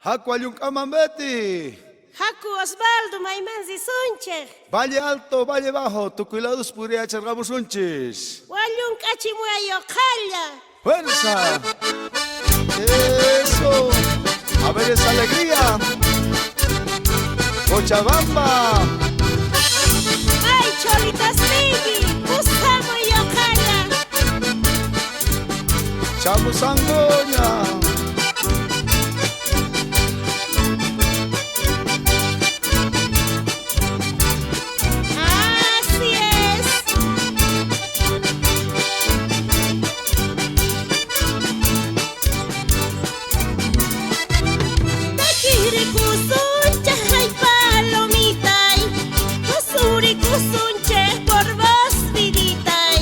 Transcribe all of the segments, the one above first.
Haku Ayuncamambeti. Haku Osvaldo Maimanzi Sunche. Valle Alto, Valle Bajo, Tucuilados Puria Chargamos Sunchis. Wayun Cachimuayo Calla. ¡Fuerza! ¡Eso! A ver esa alegría. Cochabamba. Ay, Cholitas Migi. Usamo yo Calla. Chamusangoña. Así es. Takiri kusunche, ay palomitay. Kusuri kusunche, por vos viditay.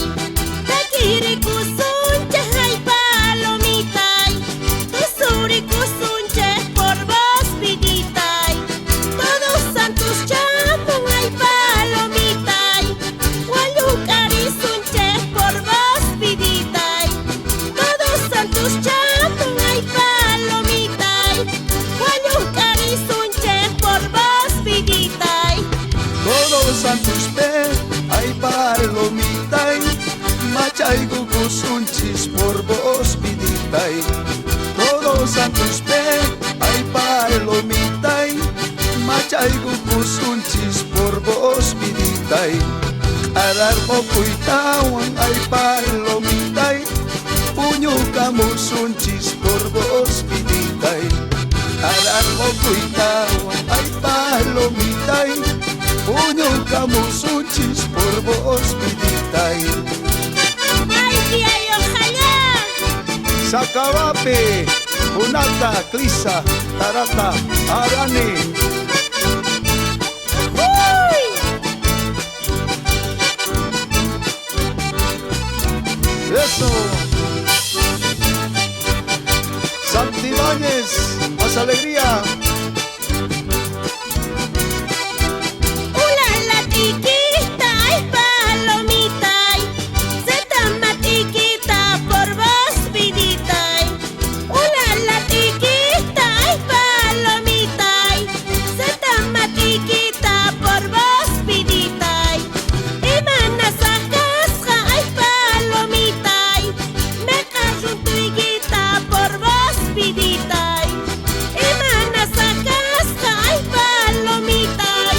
Takiri kusunche, ay palomitay. Kusuri kusunche, por vos viditay. Todos santos chamon, ay palomitay. Walukari sunche, por vos viditay. Todos santos chamon, ay palomitay. Walukari sunche, por vos viditay. Todos santos pe, ay palomitay. Machay gugusunchis por vos viditay. Todos santos pe, ay palomitay. Machay gugusunchis por vos viditay. Arar mokuitawan ay palomitay. Puño kamusunchis por vos viditay. Arar mokuitawan ay palomitay. Puño kamusunchis por vos viditay. Ay, tía, y ojalá. Sacabape, Punata, Clisa, Tarata, Arani. Uy. Eso. Santibáñez, más alegría. Una latiquita, ay palomitay. Zeta matiquita, por vos viditay. Una latiquita, ay palomitay. Zeta matiquita, por vos viditay. Imana sacasca, ay palomitay. Me caso tu higuita, por vos viditay. Imana sacasca, ay palomitay.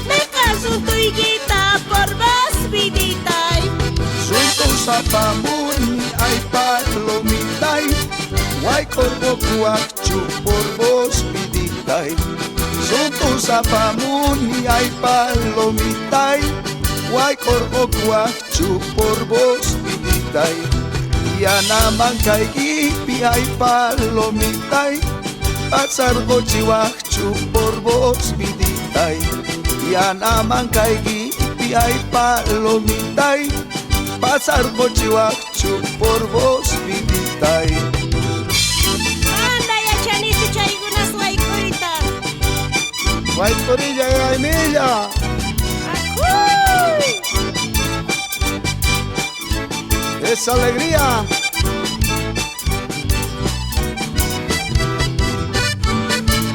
Me caso tu higuita, por vos viditay. Sunto sapamuni, ay palomitay. Guay corbo cuachu por vos viditay. Sunto sapamuni, ay palomitay. Guay corbo cuachu por vos viditay. Yanaman kaigipi, ay palomitay. Pasar gochiwachu por vos viditay. Yanaman kaigipi, ay palomitay. Pasar gochiwachu por vos viditay. Anda ya chanito chaigunas waikuita. Guaytorilla y Aymilla. Acuy. Esa alegría.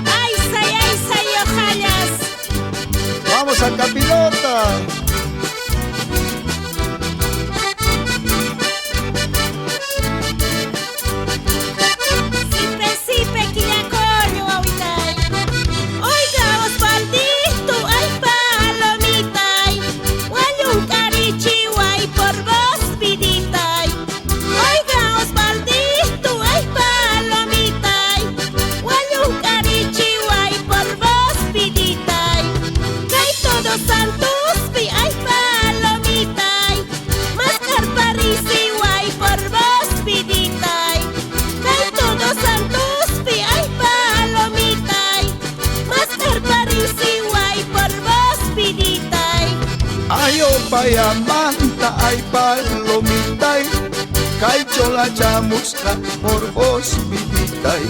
Ay, say, ojallas. Vamos a Capilota. Sipe, quillacoño, ahuitay. Oiga, Osvaldito, ay palomitay. Guayun carichihuay, por vos viditay. Oiga, Osvaldito, ay palomitay. Guayun carichihuay, por vos viditay. Kay todos santos, ay palomitay. Mascar parisihuay, por vos viditay. Kay todos santos, ay palomitay. Mascar parisihuay, por vos viditay. Ayo payamanta, ay palomitay. Caichola chamusca por vos viditay.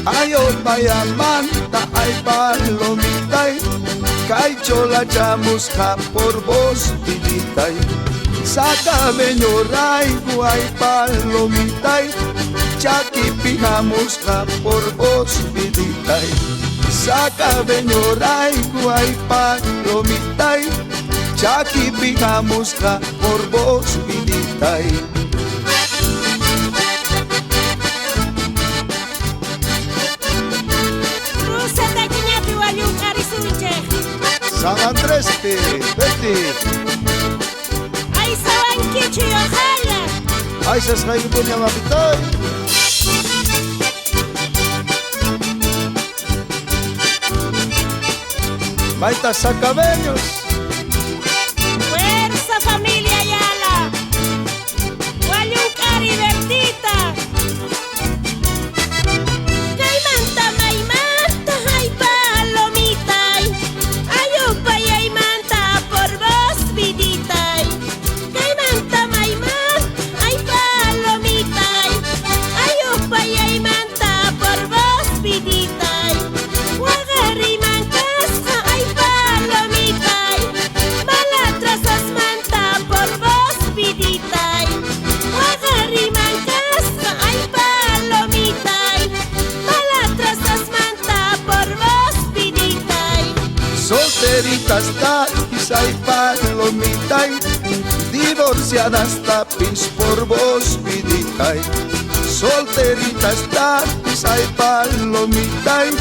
Ayo payamanta, ay palomitay. Caichola chamusca por vos viditay. Sácame ñoray, guay palomitay. Chaki pijamusca por vos viditay. Sacabeño ray guay palomitay, chaki pijamos ka por vos viditay. Rusa takiñapi wallun arisunche. San Andrés te, Betty. Ay sabankichu ojalá. Ay, se escaí punya mapitay. Maita sacabeños. Fuerza familia Ayala. Wallun cari vertita. Caimanta maimanta ay palomitay. Ayupay ay manta por vos viditay. Caimanta maimanta ay palomitay. Ayupay ay manta por vos viditay. Wagari mancasa ay palomitay. Balatras manta por vos viditay. Wagari mancasa ay palomitay. Balatras manta por vos viditay. Solteritas tapis hay palomitay, divorciadas tapis por vos viditay. Solteritas tapis hay palomitay,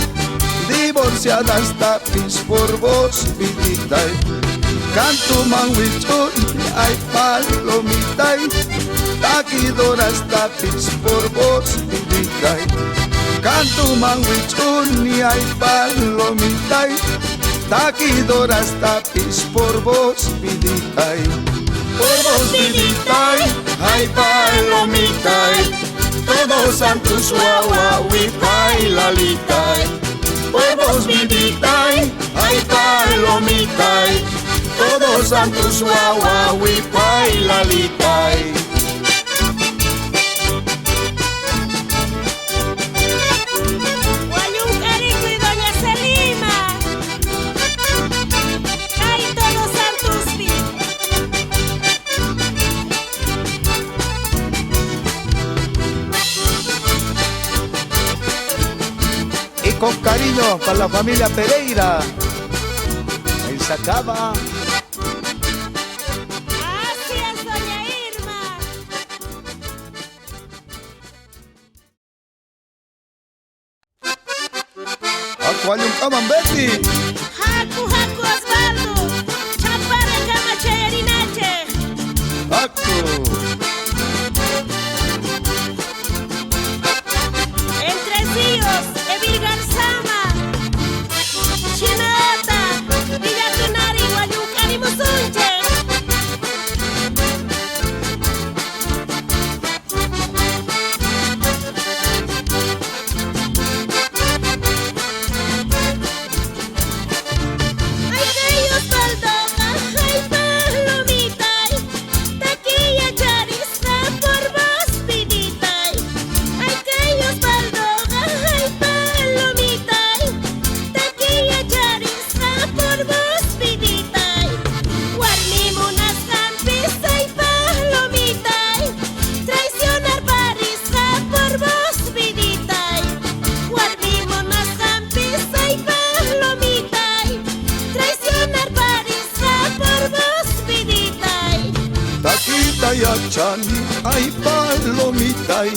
divorciadas tapis por vos viditay. Canto manwichon hay palomitay, taquidoras tapis por vos viditay. Canto manwichon hay palomitay, taquidoras tapis por vos viditay. Por vos viditay, hay palomitay, todos santos guaguahuipay lalitay. Por vos viditay, hay palomitay, todos santos guaguahuipay lalitay. Wallun carico y doña Selima. Ay todos santos bien. Y con cariño para la familia Pereira, en Sacaba. Así es, doña Irma. Acuayun Kaman Betty. Haku Haku Osvaldo. Chapara Kama Chayarinache. Paco. Entre Ríos, Evil Garzama. Chinota. Villa Tunari, Wallun Cari Musunche. Ay, que Osvaldo, ay, palomitay. Taquilla charista por vos viditay. Ay, que Osvaldo, ay, palomitay. Taquilla charista por vos viditay. Guarnimunas campis, ay, palomitay. Traicionar parisja por vos viditay. Guarnimunas campis, ay, palomitay. Traicionar parisja por vos viditay. Taquita ya chani, ay palomitay,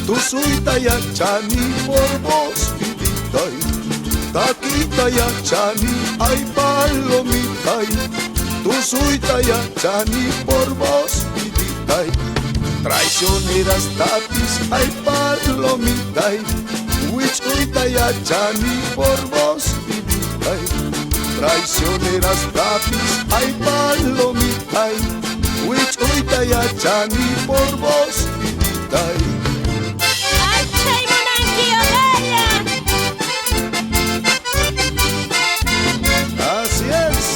tu suita ya chani por vos viditay. Taquita ya chani, ay palomitay, tu suita ya chani por vos viditay. Traicioneras tapis, ay palomitay, huichuita ya chani por vos viditay. Traicioneras tapis, ay palomitay, huichuita ya chani por vos viditay. Ay, chay monanqui olaya. Así es.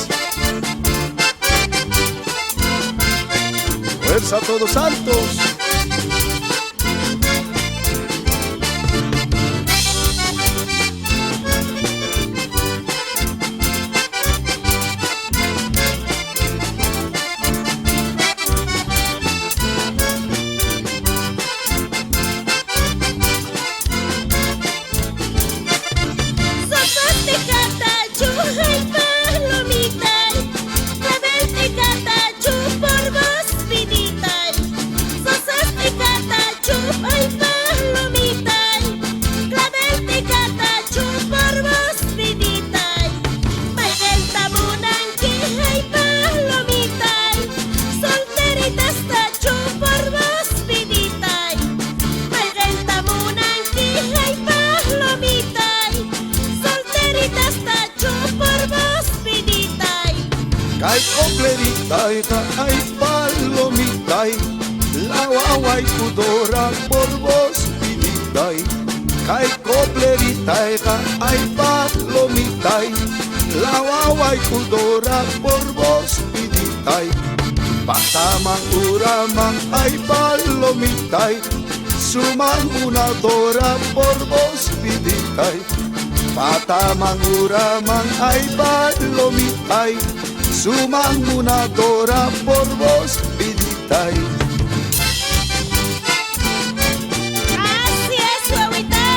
Fuerza a todos santos. Ay coplerita, ay palomita, la guagua y pudora por vos vidita. Ay coplerita, ay palomita, la guagua y pudora por vos vidita. Pataman, uraman, ay palomita, suman una dora por vos vidita. Pataman, uraman, ay palomita, suman una dora por vos vidita. Así es, huevitay.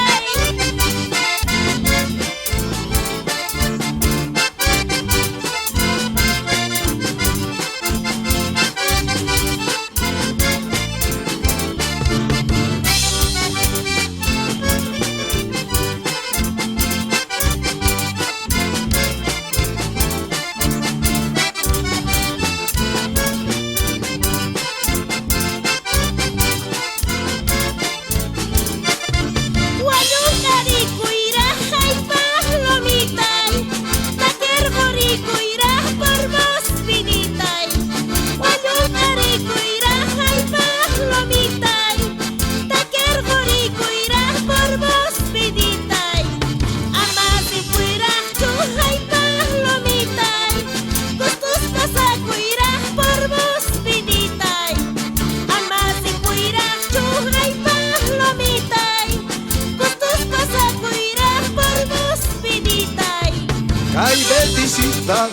Ay betisita,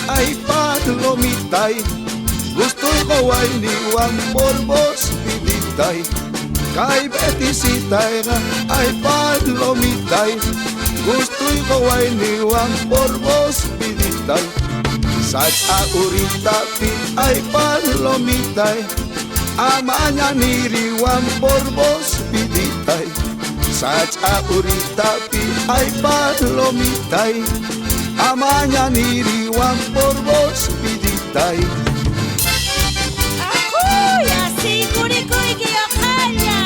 ay palomita, gusto y ni wan por vos vidita. Ay betisita, ay palomita, gusto y ni wan por vos vidita. Sacha urita pi, ay palomita, amaña ni riwan por vos vidita. Sacha urita pi, ay palomita, amaña ni riwan por vos vidita. Ajuy, así curicui que ojalá.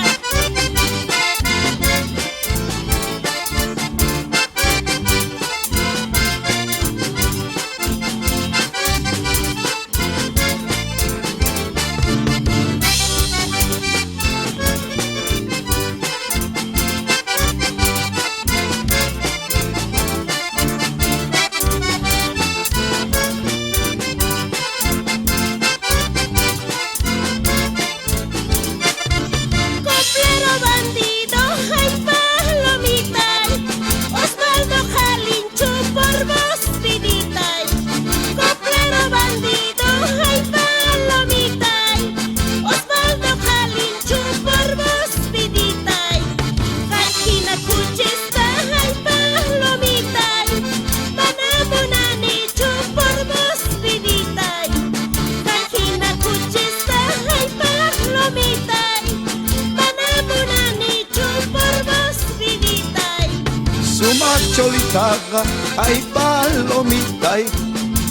Cholitaga, ay palomita,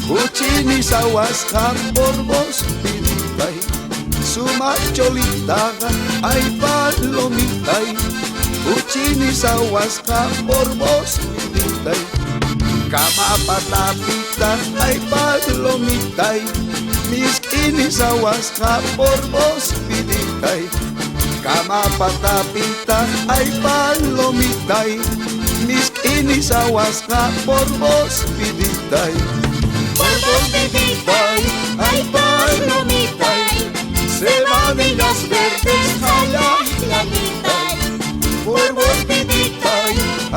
cuchini sawasca por vos vidita. Suma cholitaga, ay palomita, cuchini sawasca por vos vidita. Kama patapita, ay palomita, miskini sawasca por vos vidita. Kama patapita, ay palomita, miskini sawasca por vos vidita. Por vos vidita, ay palomita, cebollas verdes, jala, lalita. Por vos vidita,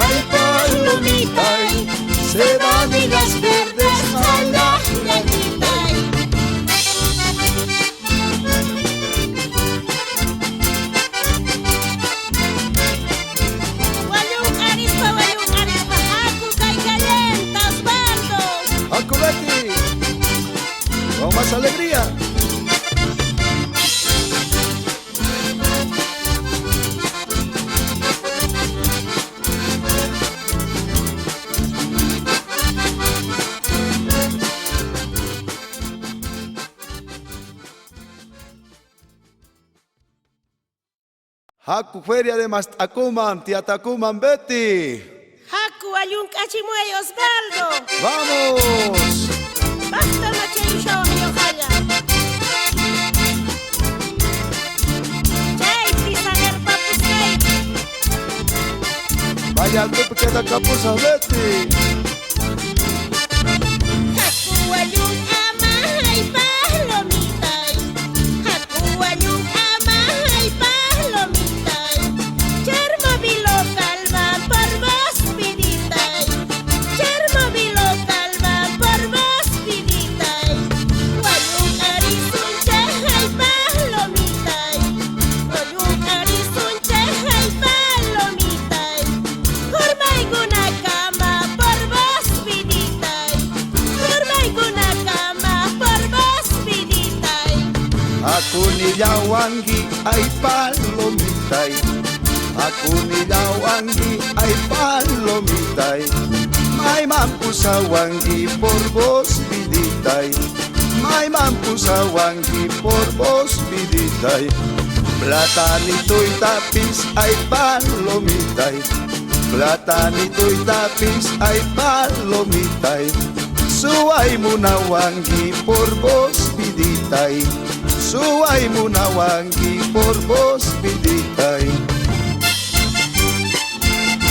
ay palomita, cebollas verdes, jala, lalita. con más alegría. Haku feria de Mastacuman, Tiatacuman Betty. Haku ayun cachimuey Osvaldo. ¡Vamos! Basta machayu kapusa Betty. Hakuwayung ama ay palomitay. Hakuwayung ama ay palomitay. Chermobilo calma por vos piditay. Chermobilo calma por vos piditay. Wayung arisunche ay palomitay. Wayung arisunche ay palomitay. Hurmay gunakama por vos piditay. Hurmay gunakama por vos piditay. Aku nilawangi ay palomitay. Aku nilawangi ay palomitay. May mampusawangi por vos piditay. May mampusawangi por vos piditay. Platanito'y tapis ay palomitay. Platanito'y tapis ay palomitay. Suway mo na wangi por vos piditay. Suway mo na wangi por vos piditay.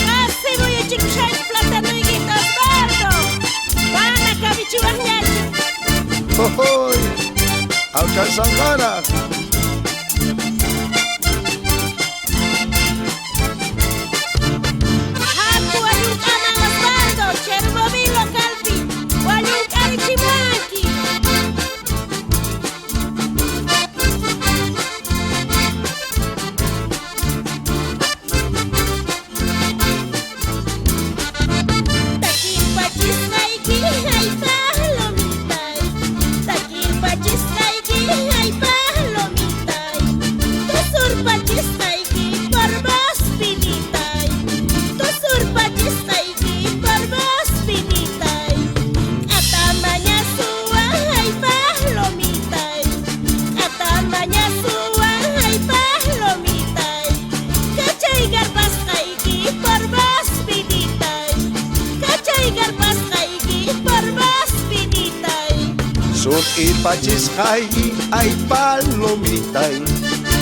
Así voy a chicuchar plátano y guitas bardo. Van a cabichuañar. Hohoy! Alcanzangara! Hakuwayung ama los bardo. Chermobilo calpi. Wayung arichimuanki. Takil pachis kaiki ay palomitay. Takil pachis kaiki ay palomitay. Tusur pachis kaiki por vos pinitay. Tusur pachis kaiki por vos pinitay. Atamanya suwa ay palomitay. Atamanya suwa ay palomitay. Kachay garpas kaiki por vos pinitay. Kachay garpas kaiki por vos pinitay. Sut ipachis kaigi ay palomitay.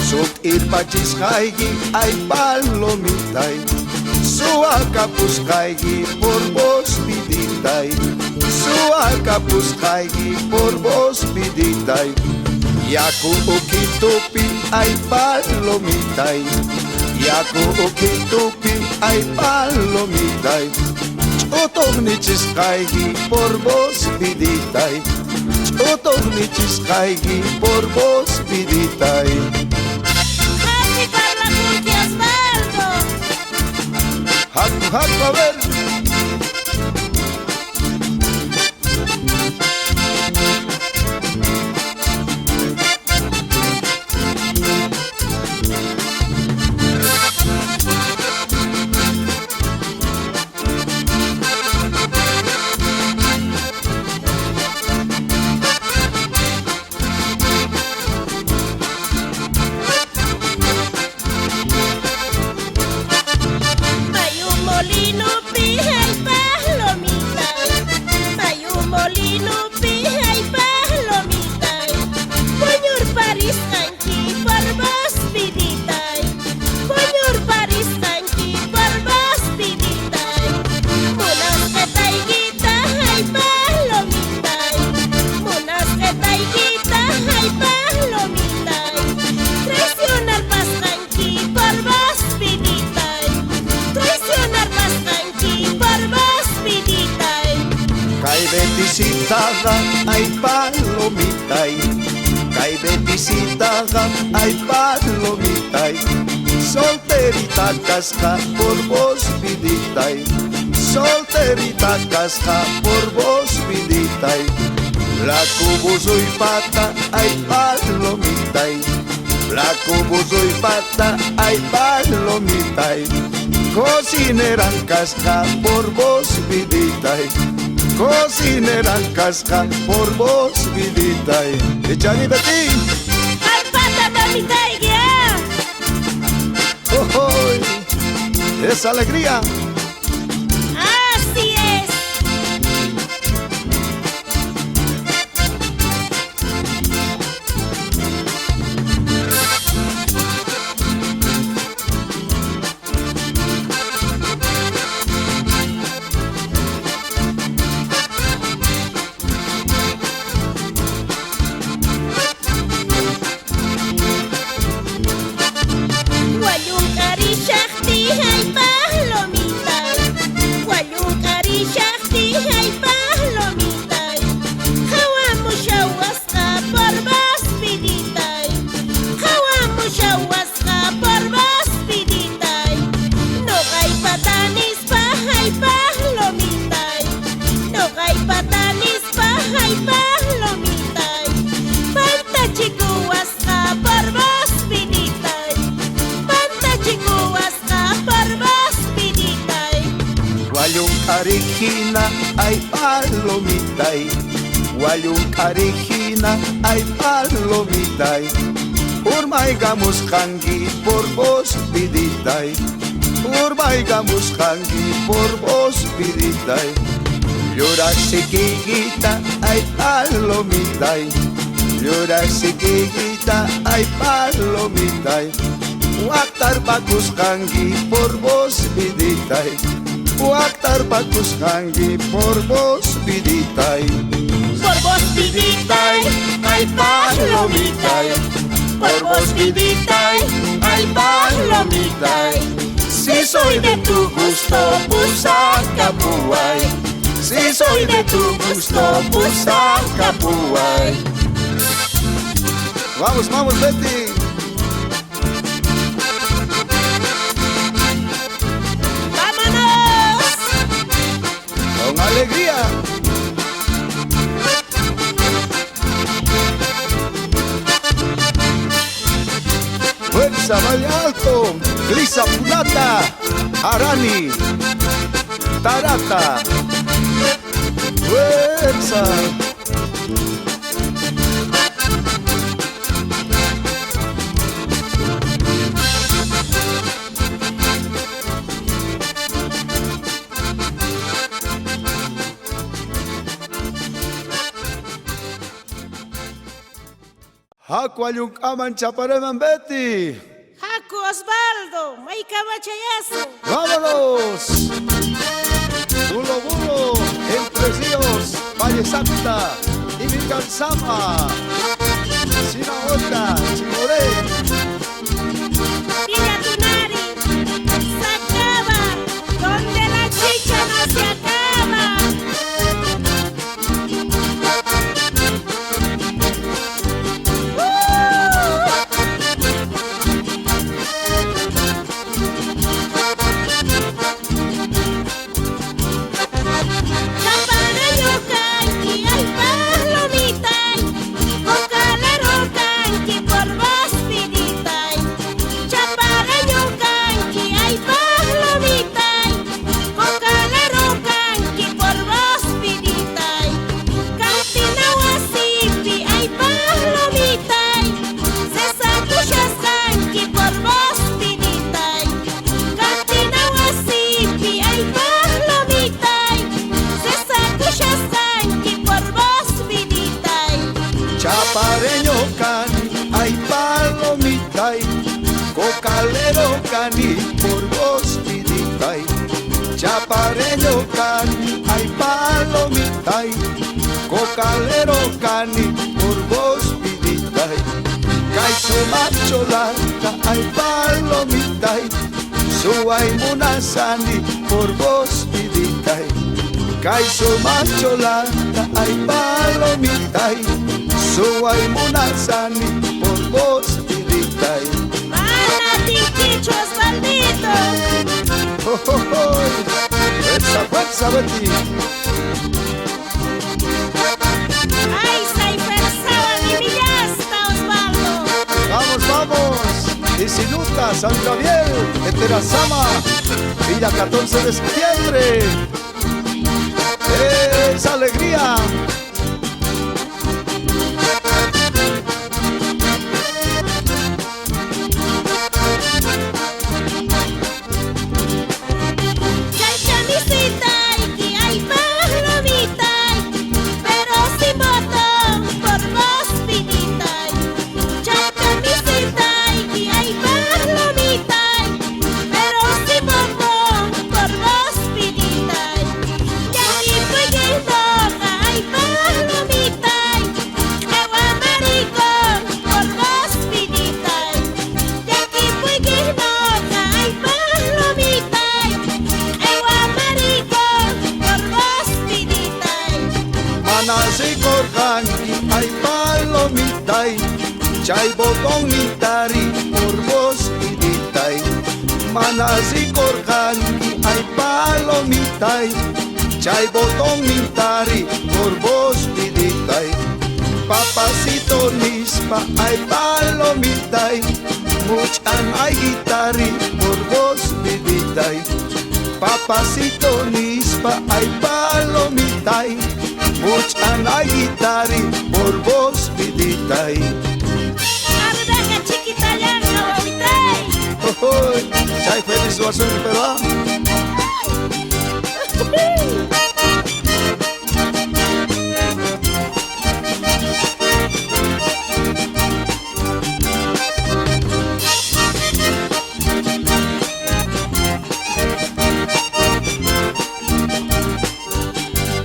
Sut ipachis kaigi ay palomitay. Suwa kapus kaigi por vos piditay. Suwa kapus kaigi por vos piditay. Yaku ukitupi ay palomitay. Yaku ukitupi ay palomitay. Utog ni chiskaigi por vos piditay. Utog ni chiskaigi por vos piditay. Happy Carla Curtias Bardo. Haku haku a ver. Hay un molino pija y palomita. Hay un molino pija y palomita. Puñur París tanqui por vos pidita. Puñur París tanqui por vos pidita. Munas que taiguita hay palomita. Munas que taiguita hay palomita. Traicionar pastanqui por vos pidita. Traicionar pastanqui por vos pidita. Kay betisitaga ay palomitay. Kay betisitaga ay palomitay. Solterita casca por vos piditay. Solterita casca por vos piditay. La cubusoy pata ay palomitay. La cubusoy pata ay palomitay. Cocineran casca por vos piditay. Cocineran casca por vos piditay. Echani Betty. Al pata mamita y guía. ¡Oh! ¡Es alegría! Así es. Guayun Arijina, ay palomitay. Guayun Arijina, ay palomitay. Urmay gamus kangi por vos piditay. Urmay gamus kangi por vos piditay. Llora chiquita, ay palomitay. Llora chiquita, ay palomitay. Waktar bagus kangi por vos piditay. Waktar bagus kangi por vos piditay. Por vos piditay, ay palomitay. Por vos piditay, ay palomitay. Si soy de tu gusto, Pusacapuay. Si soy de tu gusto, Pusacapuay. Vamos, vamos, Betty. ¡Vámonos! Con alegría. Fuerza, Valle Alto, Lisa Plata, Arani, Tarata. Fuerza. Hakuayunk aman chapareman Betty. Jaco Osvaldo, may kamachayazo. ¡Vámonos! Bulo Bulo, Entre Ríos, Valle Santa, Imicansama, Sinaota, Chimoré. Villa Tunari, se acaba, donde la chicha no se acaba. Chapareño canqui, ay palomitay, cocalero canqui por vos piditay. Chapareño canqui, ay palomitay, cocalero canqui por vos piditay. Cantinawasipi, ay palomitay, sesacuchas canqui por vos piditay. Cantinawasipi, ay palomitay, sesacuchas canqui por vos piditay. Chapareño cani, ay palomitay, cocalero cani, por vos piditay. Chapareño cani, ay palomitay, cocalero cani, por vos piditay. Kay su macholata, ay palomitay, su ay munasani, por vos piditay. Kay su macholata, ay palomitay, su ay munasani, por vos piditay. Mana tiquicho Osvaldito, ¡Oh, oh, oh! ¡Fuerza, fuerza, Betty! ay saifersaba mi villasta Osvaldo. ¡Vamos, vamos! Isinuta, San Gabriel, Eterazama, Villa 14 de septiembre. ¡Esa alegría! Chaychamisitay, que hay palomitay, pero sin botón por vos piditay. Chaychamisitay, que hay palomitay, pero sin botón por vos piditay. Ya ni puede toca, hay palomitay, agua maricón por vos piditay. Ya ni puede toca, hay palomitay, agua maricón por vos piditay. Manasi korkanki, ay palomitay, chay botón mitari, por vos piditay. Manasi korkanki, ay palomitay, chay botón mitari, por vos piditay. Papacito nispa, ay palomitay, muchan ay guitari, por vos piditay. Papacito nispa ay palomitay, muchan ay gitari por vos viditay. Ardaja chiquita llanga wawitay. Hoy, chay feliz suasun pero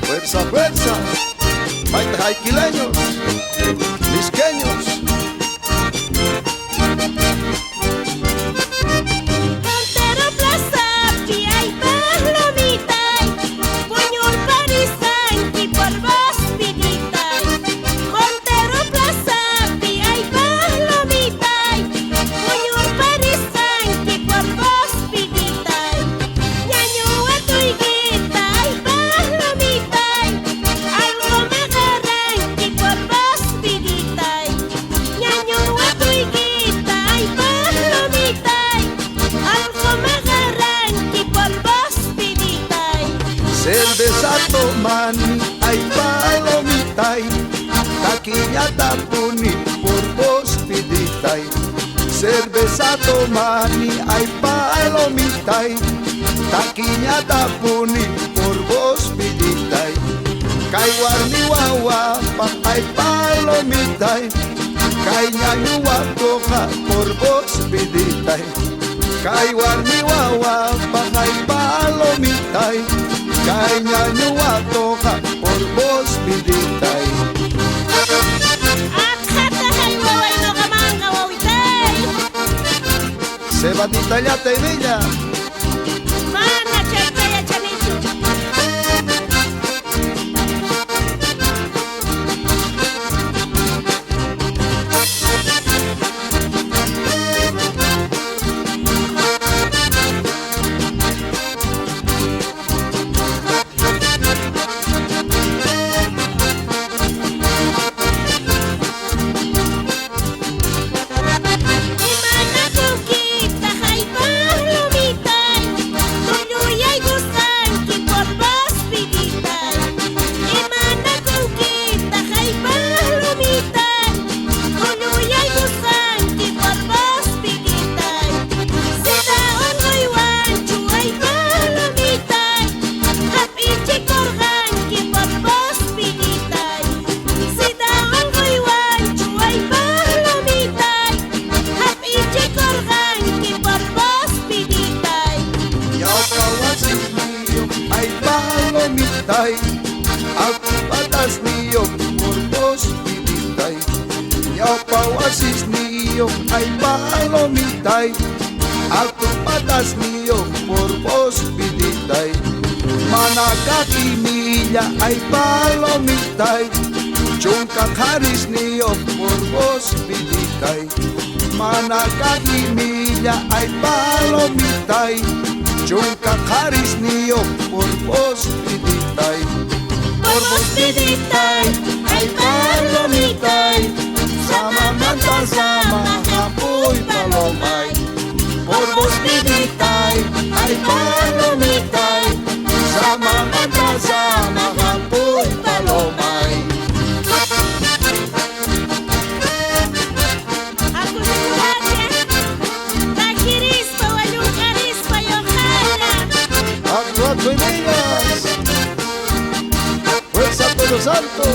fuerza, fuerza, maitas jaiquileños, lisqueños. Montero Plaza, Piay Palomitay, Puñol Parisanqui por vos viditay. Montero Plaza, Piay Palomitay, Puñol Parisanqui por vos viditay. Ñañuwa tuiguitay Palomitay, algo magarranqui por vos viditay. Ñañuwa tuiguitay Palomitay, algo magarranqui por vos viditay. Cerveza tomani ay palomitay, taquillata puni por vos viditay. Cerveza tomani ay palomitay, taquillata puni por vos viditay. Kay warmi wawa pa ay palomitay, kay ñañuwa toka por vos viditay. Kay warmi wawa pa ay palomitay, kay ñañuwa toka por vos viditay. Akjata haywaway no kamanga wawitay. Sebatita ya te villa, Mana chaytaya chanichu. Imana kukita hay palomitay, tuluyay gusanqui por vos viditay. Imana kukita hay palomitay, tuluyay gusanqui por vos viditay. Sidaon uywanchu ay palomitay, hapichi korganqui por vos viditay. Sidaon uywanchu ay palomitay, hapichi korganqui por vos viditay. yaukawasis niyo ay palomitay, akupatas niyo por vos viditay. Yaukawasis niyo ay palomitay, akupatas niyo por vos viditay. Manakakimilla ay palomitay, chungkakaris niyo por vos viditay. Manakakimilla ay palomitay, chungkakaris niyo por vos viditay. Por vos viditay, ay palomitay, Sama manta sama hapuy palomay. Por vos viditay ay palomitay, sama manta sama hapuy palomay. Akusukuhache, takirispa wayukarispa yohana. Actuato y migas, fuerza Pelo Santo.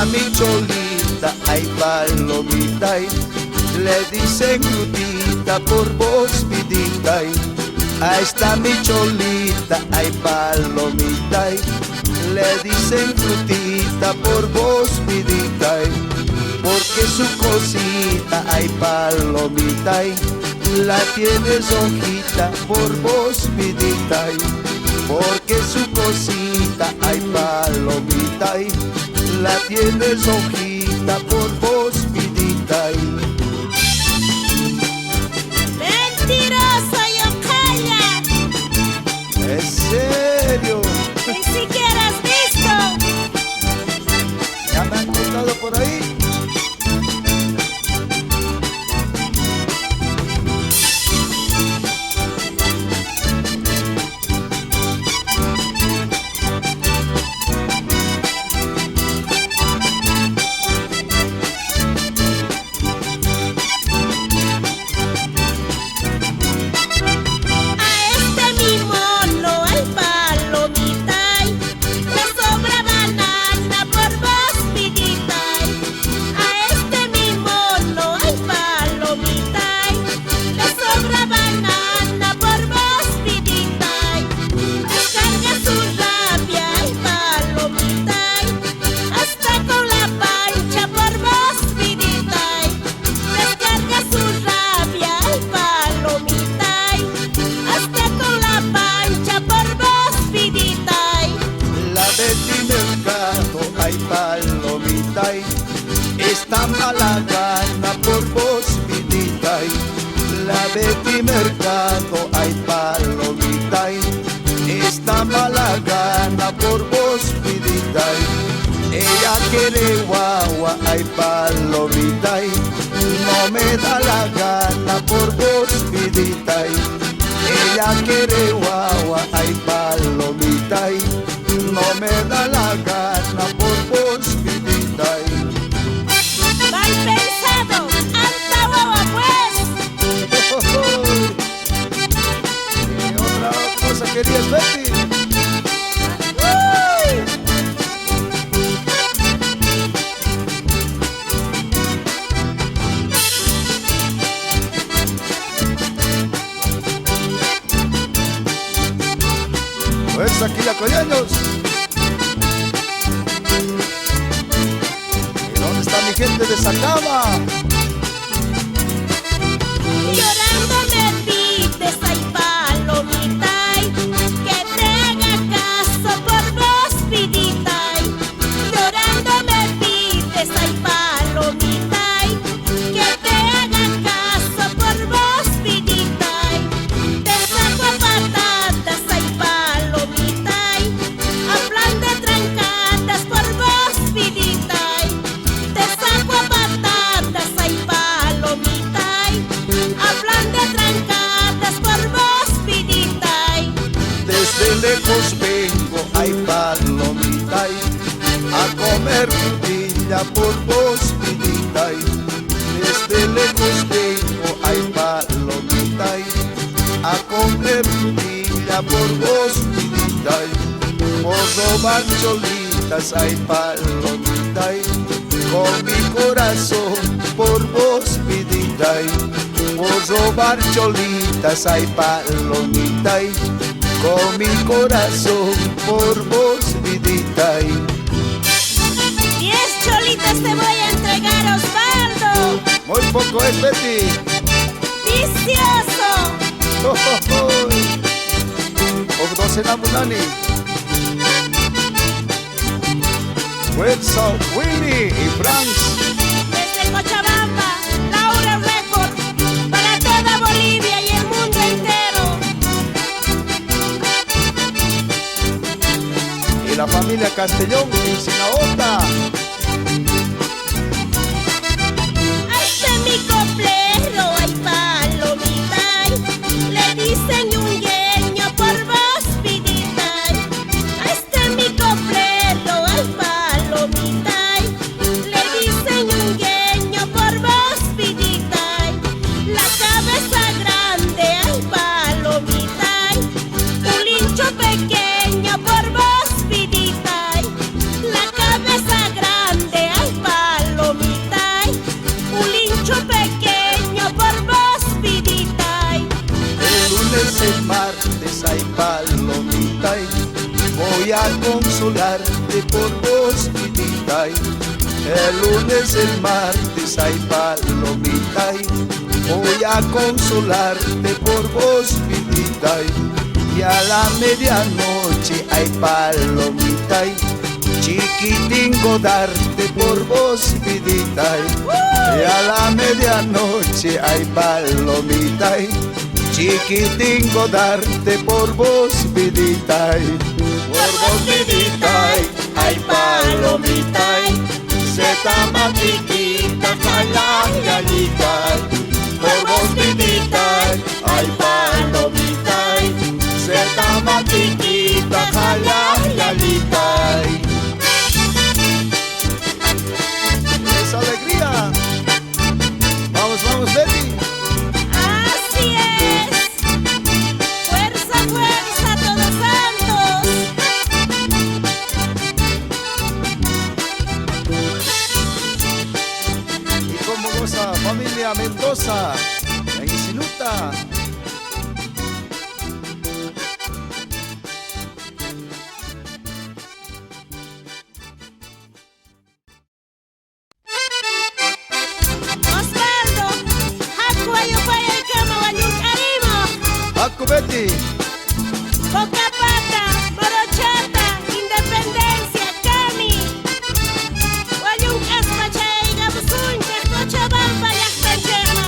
está mi cholita, ay palomita, le dicen frutita por vos vidita. Ahí está mi cholita, ay palomita, le dicen frutita por vos vidita. Porque su cosita, ay palomita, la tienes hojita por vos vidita. Porque su cosita, ay palomita, la tienes hojita por vos vidita. Mentiroso, Yocaya. ¿Es serio? Ni siquiera has visto. Ya me han contado por ahí. Está mala gana por vos vidita. La Betty Mercado, ay palomita, está mala gana por vos vidita. Ella quiere guagua, ay palomita, no me da la gana por vos vidita. Ella quiere guagua, ay palomita, no me da la gana por vos vidita. Mal pensado, alta guagua pues. ¿Qué otra cosa querías, Betty? Pues aquí la coreanos. ¿Y dónde está mi gente de Sacaba? Llorando me pides, ay palomita, que te haga caso por vos vidita. Llorando me pides, ay palomita, que te haga caso por vos vidita. Te saco a patadas, ay palomita, a plan de trancadas por vos vidita. Te saco a patadas, ay palomita, hablan de trancadas por vos vidita. Desde lejos vengo, ay palomita, a comer frutilla por vos vidita. Desde lejos vengo, ay palomita, a comer frutilla por vos vidita. Por robar cholitas, ay palomita, con mi corazón por vos vidita. Por robar cholitas, ay palomita, con mi corazón por vos vidita. 10 cholitas te voy a entregar, Osvaldo. Muy poco es, Betty. Vicioso. O 12 namunani. Fuerza Willy y Franks. Desde Cochabamba, Laura Record, para toda Bolivia y el mundo entero. Y la familia Castellón en Sinaota. Ay, este mi coplero, ay palomita, le dicen yungueño por vos vidita. Ay, este mi coplero, ay palomita, le dicen yungueño por vos vidita. La cabeza grande, ay palomita, un lincho pequeño por vos vidita. La cabeza consolarte por vos, vidita. El lunes, el martes hay palomita. Voy a consolarte por vos, vidita. Y a la medianoche hay palomita. Chiquitingo darte por vos, vidita. Y a la medianoche hay palomita. Chiquitingo darte por vos, vidita. Por vos, vidita, hay palomita. Zeta matiquita, jalayalita. Por vos, vidita, hay palomita. Zeta matiquita, jalayalita. ¡Esa alegría! ¡Vamos, vamos, Betty! Así es. Fuerza, fuerza, Todos Santos. Y como goza familia Mendoza en Isinuta. Osvaldo, Hakuayupaya y Kama Wayunkarimo. Paco Betty. Bocapata, Morochata, Independencia, Cani. Wayung Espachay, Gabusunche, Cochabamba, Yaxtachema.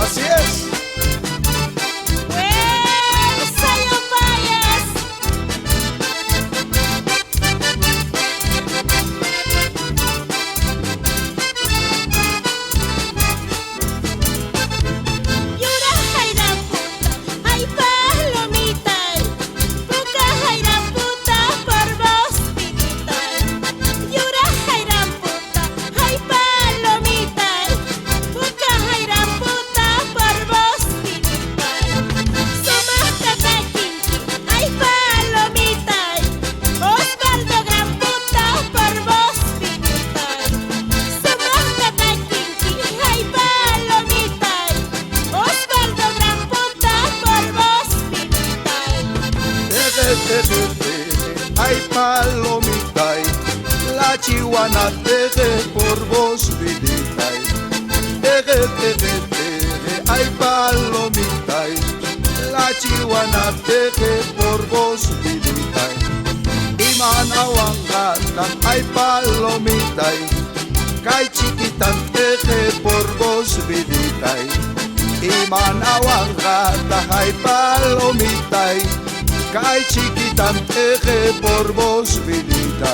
Así es. Fuerza, Yopayas. Yura Jairaputa, ay palomita. Puca Jairaputa, por vos, vidita. Yura Jairaputa, ay palomita. Puca Jairaputa, por vos, vidita. Somasta Taquinqui, ay palomita. Osvaldo Gran Puta, por vos, vidita. Somasta Taquinqui, ay palomita. Osvaldo Gran Puta, por vos, vidita. Ay palomita, la chihuana teje por vos, vidita. Ay palomita, la chihuana teje por vos, vidita. Imanawangatan, ay palomita, kay chiquitan teje por vos, vidita. Imanawangatan, ay palomita, kay chiquitan teje por vos, vidita.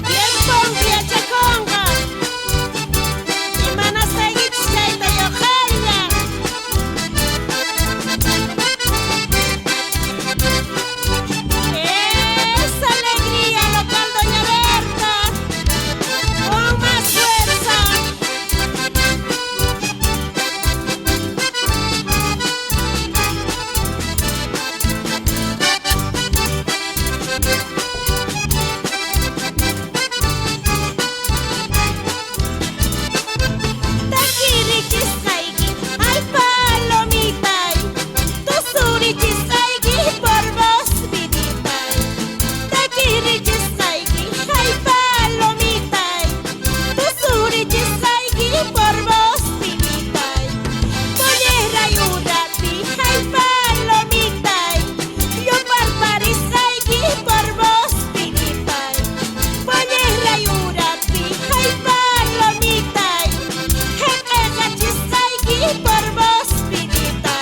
Tiempo vieja conga. Imana seguit shaita yohaya. Esa alegría local Doña Berta. Con más fuerza. Taquirichisaiki, ay palomita. Tusurichisaiki, por vos, vidita. Taquirichisaiki, ay palomita. Tusurichisaiki, por vos, vidita. Pollera yurapi, ay palomita. Yo parparisaiki, por vos, vidita. Pollera yurapi, ay palomita. Jepegachisaiki, por vos, vidita.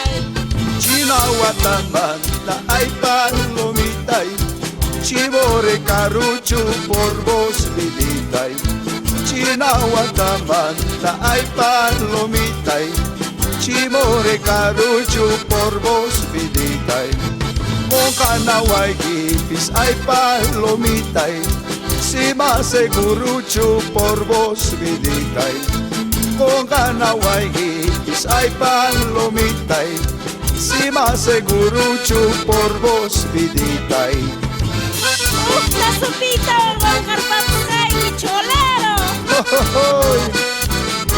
Chinahuatamanta, ay palomita, chibore carucho por vos, vidita. Chinahuatamanta, ay palomita, chibore carucho por vos, vidita. Moncanahuayquipis, ay palomita, si más segurucho por vos, vidita. Moncanahuayquipis, ay palomita, si más segurucho por vos, vidita. La sopita con carpapusay, mi cholero.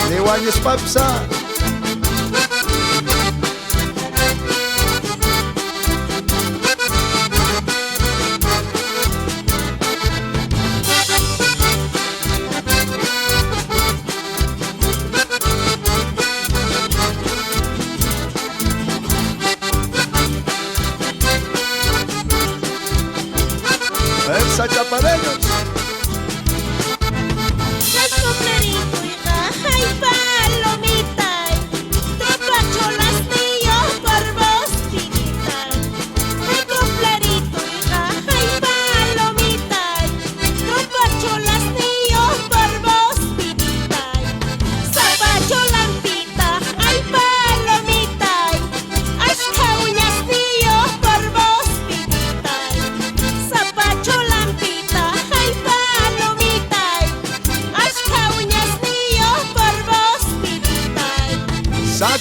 De guayos papsa.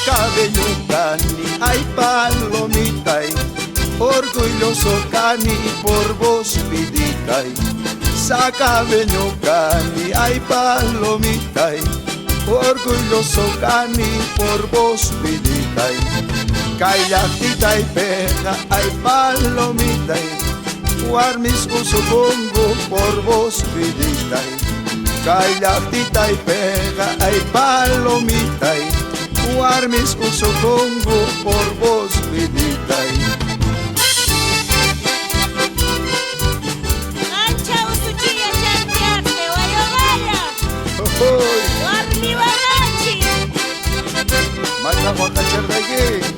cabello cani, ay palomita, orgulloso cani por vos vidita. Cabello cani, ay palomita, orgulloso cani por vos vidita. Callatita y pega, ay palomita, guarmis uso pongo por vos vidita. Callatita y pega, ay palomita, guarmis uso pongo por vos vidita. Guarmi barachi, Mata Juanca Cherdegui.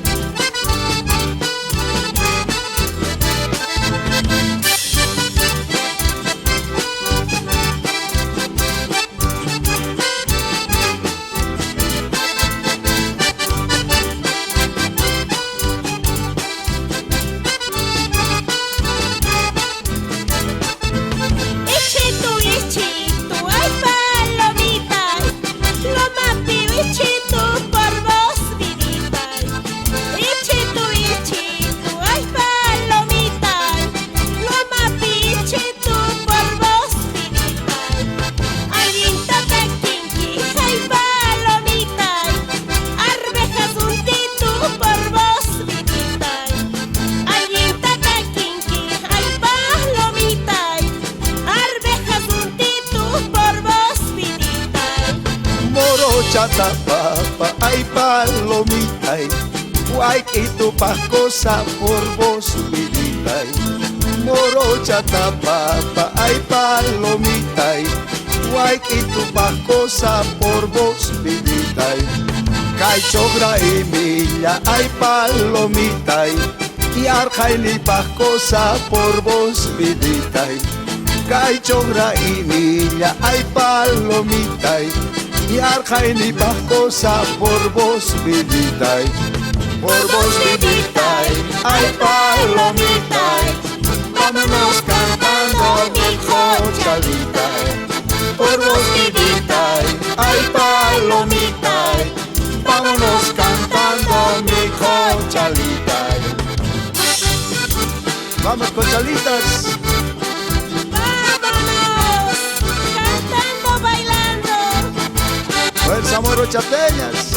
Chata papa, ay palomita, guay y tu pascosa por vos vidita. Morochata papa, ay palomita, guay y tu pascosa por vos vidita. Caichogra y milla, ay palomita, y arjaili pascosa por vos vidita. Caichogra y milla, ay palomita, y arjaili pascosa por vos vidita, por vos vidita, ay palomita, vámonos cantando mi cochalita, por vos vidita, ay palomita, vámonos cantando mi cochalita. Vamos cochalitas. Fuerza morochateñas.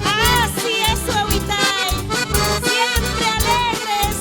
Así es, Huehuitay, siempre alegres.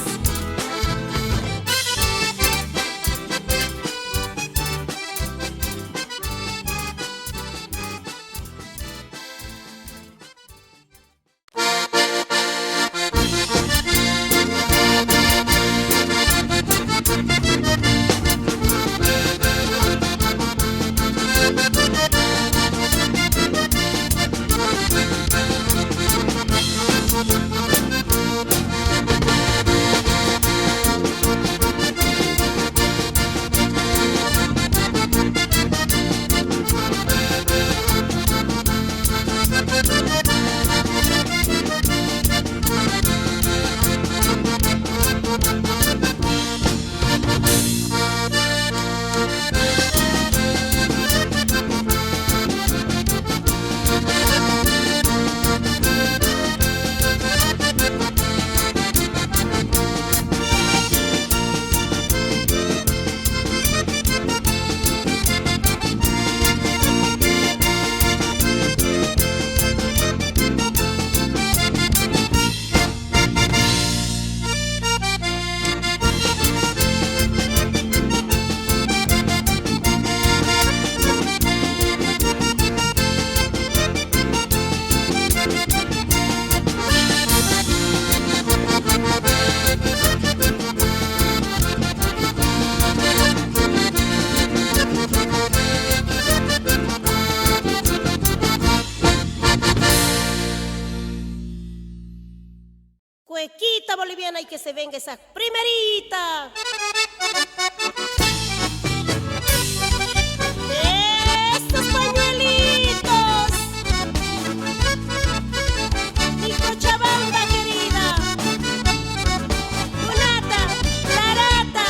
Cuequita boliviana y que se venga esa primerita. Estos pañuelitos. Mi Cochabamba querida. Lunata, Tarata,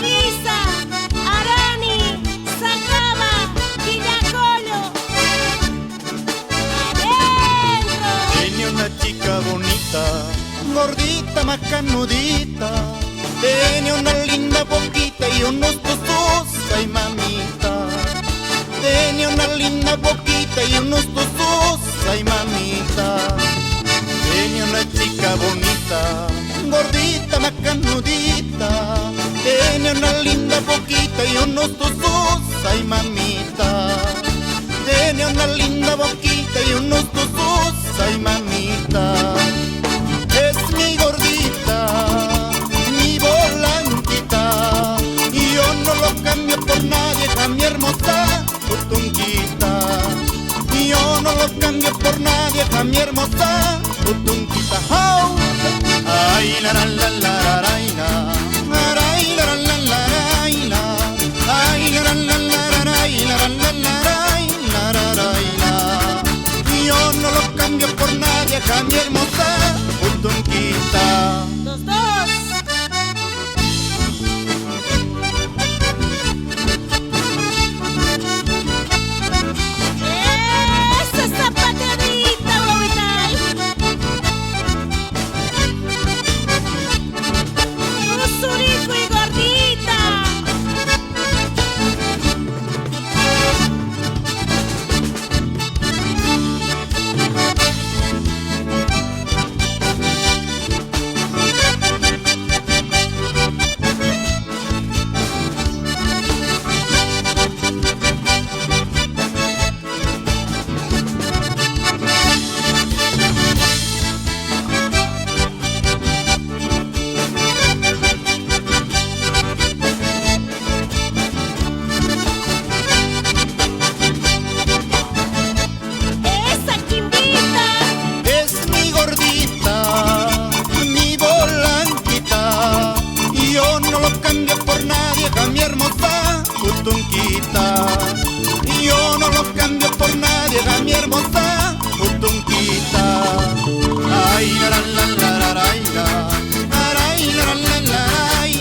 Lisa, Arani, Sacaba, Villacollo. Adentro. gordita, macanudita, tenía una linda boquita y unos tutus, ay mamita. Tenía una linda boquita y unos tutus, ay mamita. Tenía una chica bonita, gordita, macanudita, tenía una linda boquita y unos tutus, ay mamita. Tenía una linda boquita y unos tutus, ay mamita. Es mi gordita, mi volanquita, y yo no lo cambio por nadie, a mi hermosa putunquita. Y yo no lo cambio por nadie, a mi hermosa putunquita. ¡Oh! Ay, la la la la la la, ay, la la la la la, ay, la la la la la, la la la la la. Y yo no lo cambio por nadie, a mi hermosa putunquita. Los dos. Esa zapateadita, Bobitay. Usurico y gordita. Esa quimbita. Es mi gordita, mi volanquita, y yo no lo cambio por nadie, a mi hermosa putunquita. Y yo no lo cambio por nadie, a mi hermosa putunquita. Ay, la la la la la la, ay, la la la la la, ay,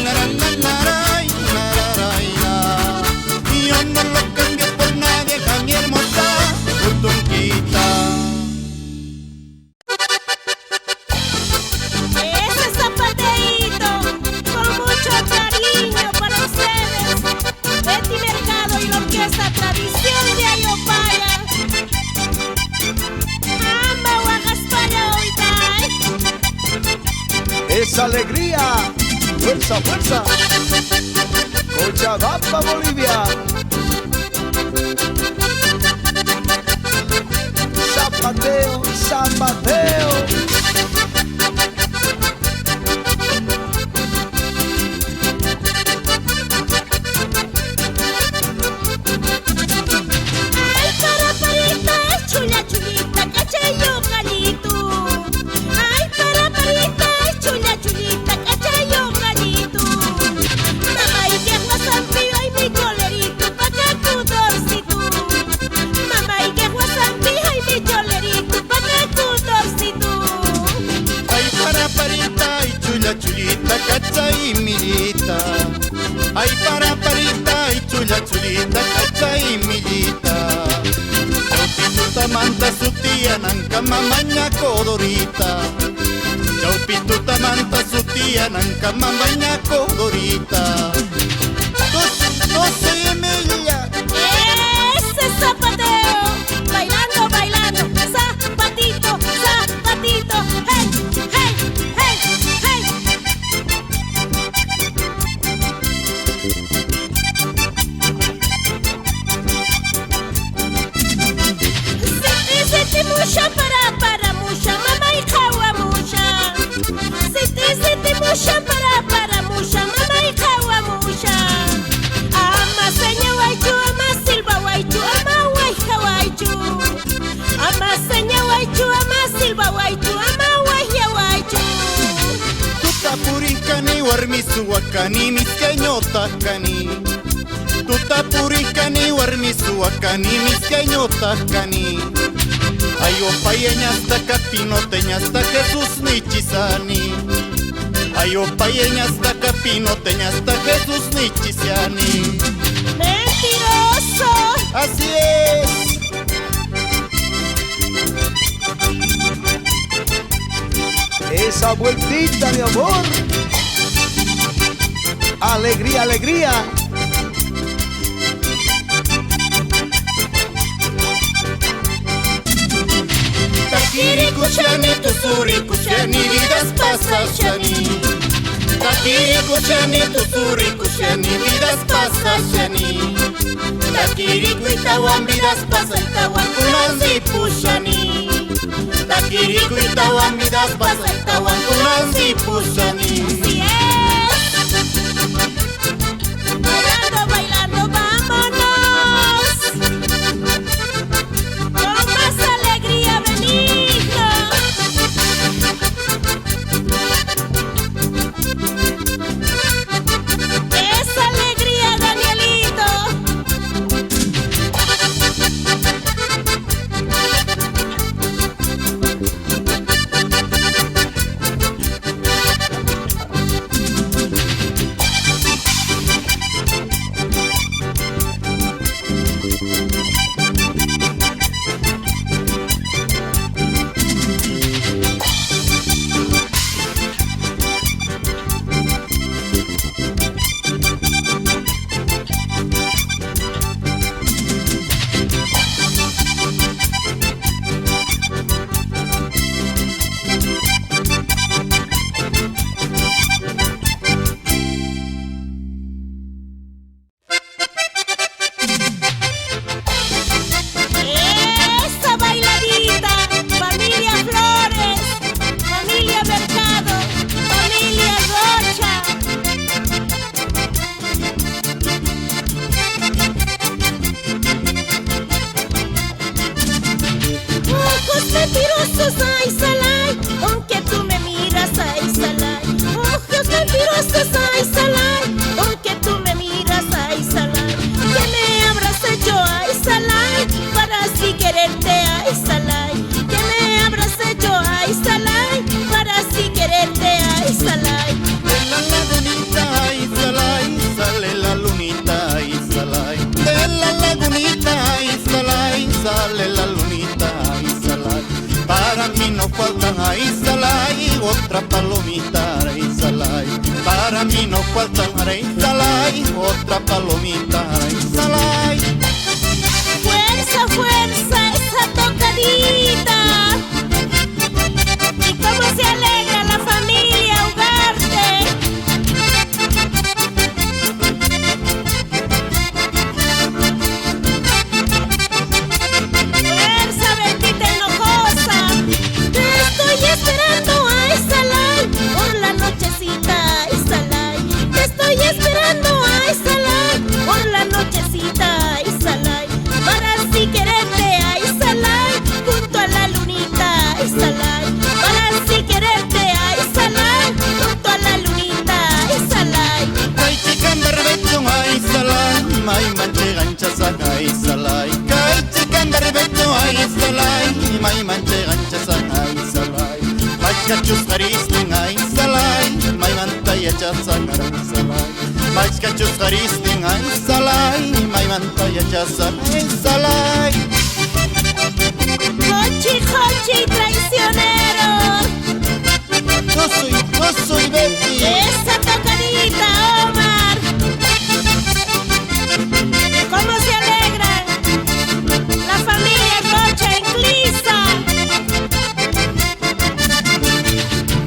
la la la la la, y yo no lo cambio por nadie, a mi hermosa putunquita. Ese zapateíto con mucho cariño para ustedes. Betty Mercado y la orquesta Tradición de Ayopaya. Amba Guagaspaya Bobitay. Es alegría, fuerza, fuerza. Cochabamba, Bolivia. Zapateo, zapateo. Ay, paraparita, chula chulita, cachayo gallito. Ay, paraparita, chula chulita, cachayo gallito. Mamá y que guasampío, ay mi cholerito, pa' que tu dorcito. Mamá y que guasampío, ay mi cholerito, pa' que tu dorcito. Ay, paraparita y chula chulita, cacha y millita. Ay, paraparita y chula chulita, cacha y millita. Chaupituta manta su tía, nanca mamaña codorita. Chaupituta manta su tía, nanca mamaña codorita. Doce y media. Ese zapateo, bailando, bailando, zapatito, zapatito, hey, hey, hey, hey. Siti musha para musha, mama y kawa musha. Siti musha para musha, mama y kawa musha. Ama seña waichu, ama silva waichu, ama waiha waichu. Ama seña waichu, ama silva waichu, ama waiha waichu. Tutapuricani warmisuakani misqueñotakani. Tutapuricani warmisuakani misqueñotakani. Ayopayeñasta capinoteñasta Jesús nichisani. Ayopayeñasta capinoteñasta Jesús nichisani. Mentiroso. Así es. esa vueltita, mi amor. Alegría, alegría. Takirikuchani, tusurikuchani, vidas pasashani. Takirikuchani, tusurikuchani, vidas pasashani. Takirikuitawan, vidas pasaitawan, kunanzi pushani. Takirikuitawan, vidas pasaitawan, kunanzi pushani. Así es. Bailando, bailando, vámonos. Con más alegría, Benigno. Esa alegría, Danielito. Esa bailadita, familia Flores, familia Mercado, familia Rocha. Ojos mentirosos, ay, salay, aunque tú me miras, ay, salay. Ojos mentirosos, ay, salay, aunque tú me miras, ay, salay. Que me habrás hecho, ay, salay, para así quererte, ay, salay. Que me habrás hecho, ay, salay, para así quererte, ay, salay. De la lagunita, ay, salay, sale la lunita, ay, salay. De la lagunita, ay, salay, sale la lunita, ay, salay. Para mí no faltan, ay, salay, otra palomita, ay, salay. Para mí no faltan, ay, salay, otra palomita, ay, salay. Fuerza, fuerza, esa tocadita. Y cómo se alegra la familia Ugarte. Fuerza, bendita enojosa. Te estoy esperando, ay, salay, por la nochecita, ay, salay. Te estoy esperando, ay, salay, por la nochecita, ay, salay. Para así quererte, ay, salay, junto a la lunita, ay, salay. Para así quererte, ay, salay, junto a la lunita, ay, salay. Kay chikan berbetong, ay, salay, may manchegan chasan, ay, salay. Kay chikan berbetong, ay, salay, may manchegan chasan, ay, salay. Machkachus haristing, ay, salay, may mantaya chasan, ay, salay. Machkachus haristing, ay, salay, may mantaya chasan, ay, salay. Jochi, Jochi, traicionero. No soy Betty. Esa tocadita, Omar. ¿Cómo se alegran la familia Rocha en Clisa?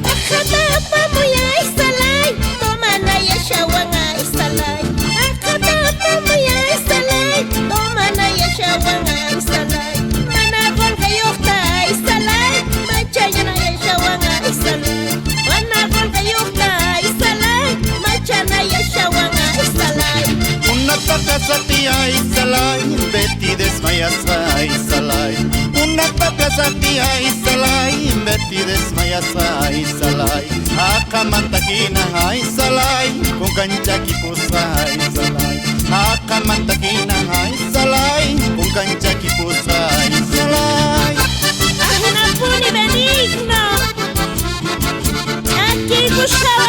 Ajatapa, muy ay, salay, toma naya shawan, ay, salay. Ajatapa, muy ay, salay, toma naya shawan, ay, salay. Managol kayukta, ay, salay, machaya naya shawan, ay, salay. Managol kayukta, ay, salay, machaya naya shawan, ay, salay. Una paca sati, ay, salay, Betty desmayas, ay, salay. Una paca sati, ay, salay, Betty desmayas, ay, salay. Akamantakina, ay, salay, con cancha kipusa, ay, salay. Akamantakina, ay, salay, con cancha kipusa, ay, salay. Una puni Benigno. Aquí buscaba